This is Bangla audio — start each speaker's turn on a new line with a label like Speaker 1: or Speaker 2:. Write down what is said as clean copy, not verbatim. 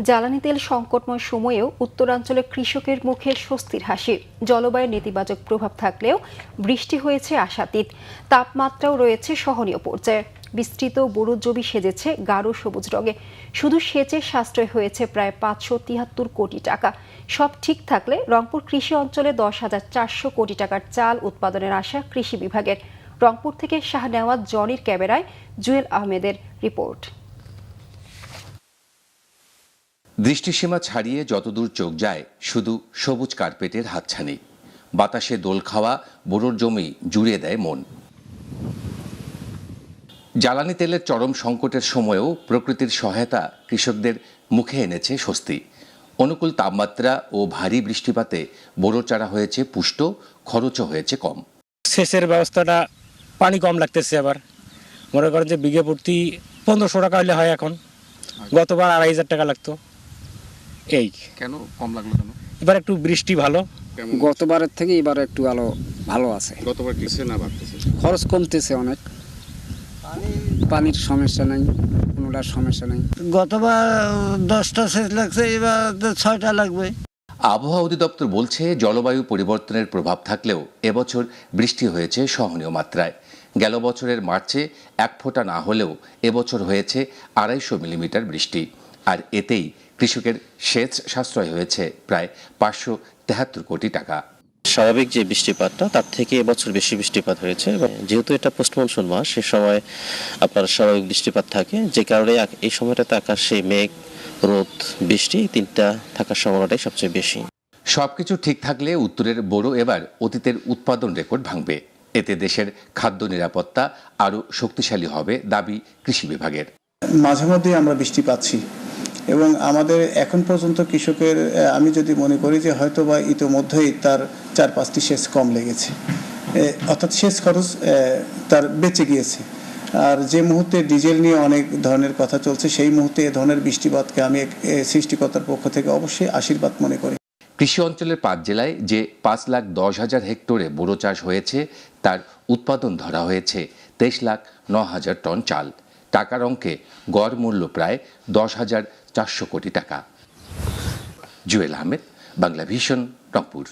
Speaker 1: জ্বালানি তেল সংকটময় সময়েও উত্তরাঞ্চলে কৃষকের মুখে স্বস্তির হাসি। জলবায়ুর নেতিবাচক প্রভাব থাকলেও বৃষ্টি হয়েছে আশাতীত, তাপমাত্রাও রয়েছে সহনীয় পর্যায়ে। বিস্তৃত বোরো জমি সেজেছে গাঢ় সবুজ রঙে। শুধু সেচের সাশ্রয় হয়েছে প্রায় 573 কোটি টাকা। সব ঠিক থাকলে রংপুর কৃষি অঞ্চলে 10,400 কোটি টাকার চাল উৎপাদনের আশা কৃষি বিভাগের। রংপুর থেকে শাহনেওয়াজ জনির ক্যামেরায় জুয়েল আহমেদের রিপোর্ট।
Speaker 2: দৃষ্টিসীমা ছাড়িয়ে যতদূর চোখ যায় শুধু সবুজ কার্পেটের হাতছানি। বাতাসে দোল খাওয়া বোরোর জমি জুড়িয়ে দেয় মন। জ্বালানি তেলের চরম সংকটের সময়েও প্রকৃতির সহায়তা কৃষকদের মুখে এনেছে স্বস্তি। অনুকূল তাপমাত্রা ও ভারী বৃষ্টিপাতে বোরো চারা হয়েছে পুষ্ট, খরচও হয়েছে কম।
Speaker 3: সেচের ব্যবস্থাটা পানি কম লাগতেছে। আবার মনে করেন যে বিঘে প্রতি 1500 টাকা হলে হয়, এখন গতবার 2500 টাকা লাগতো। এই
Speaker 4: কেন কম লাগলো কেন?
Speaker 3: এবার একটু বৃষ্টি ভালো,
Speaker 5: গতবারের থেকে এবার একটু ভালো আছে।
Speaker 4: গতবার কিসে না বাড়তেছে?
Speaker 5: খরচ কমতেছে অনেক, পানির সমস্যা নাই, কোনোটার সমস্যা নাই।
Speaker 6: গতবার 10টা সেচ লাগছে, এবার 6টা লাগবে।
Speaker 2: আবহাওয়া অধিদপ্তর বলছে জলবায়ু পরিবর্তনের প্রভাব থাকলেও এবছর বৃষ্টি হয়েছে সহনীয় মাত্রায়। গেল বছরের মার্চে 1 ফোঁটা না হলেও এবছর হয়েছে 250 মিলিমিটার বৃষ্টি। আর এতেই কৃষকের সেচ সাশ্রয় হয়েছে প্রায় 573 কোটি টাকা।
Speaker 7: স্বাভাবিক যে বৃষ্টিপাতটা তার থেকে এবছর বেশি বৃষ্টিপাত হয়েছে এবং যেহেতু এটা পোস্ট মনসুন মাস, সে সময় আপনার স্বাভাবিক বৃষ্টিপাত থাকে, যে কারণে এই সময়টাতে আকাশে মেঘ, রোদ, বৃষ্টি তিনটা থাকার সম্ভাবনাটাই সবচেয়ে বেশি।
Speaker 2: সবকিছু ঠিক থাকলে উত্তরের বোরো এবার অতীতের উৎপাদন রেকর্ড ভাঙবে। এতে দেশের খাদ্য নিরাপত্তা আরও শক্তিশালী হবে দাবি কৃষি বিভাগের।
Speaker 8: মাঝে মধ্যেই আমরা বৃষ্টি পাচ্ছি এবং আমাদের এখন পর্যন্ত কৃষকের, আমি যদি মনে করি যে হয়তো বা ইতোমধ্যেই তার 4-5টি সেচ কম লেগেছে, অর্থাৎ সেচ খরচ তার বেঁচে গিয়েছে। আর যে মুহূর্তে ডিজেল নিয়ে অনেক ধরনের কথা চলছে, সেই মুহূর্তে এ ধরনের বৃষ্টিপাতকে আমি সৃষ্টিকর্তার পক্ষ থেকে অবশ্যই আশীর্বাদ মনে করি।
Speaker 2: কৃষি অঞ্চলের 5 জেলায় যে 5,10,000 হেক্টরে বোরো চাষ হয়েছে, তার উৎপাদন ধরা হয়েছে 23,09,000 টন চাল। টাকার অঙ্কে গড় মূল্য প্রায় 10,400 কোটি টাকা। জুয়েল আহমেদ, বাংলা ভিশন, রংপুর।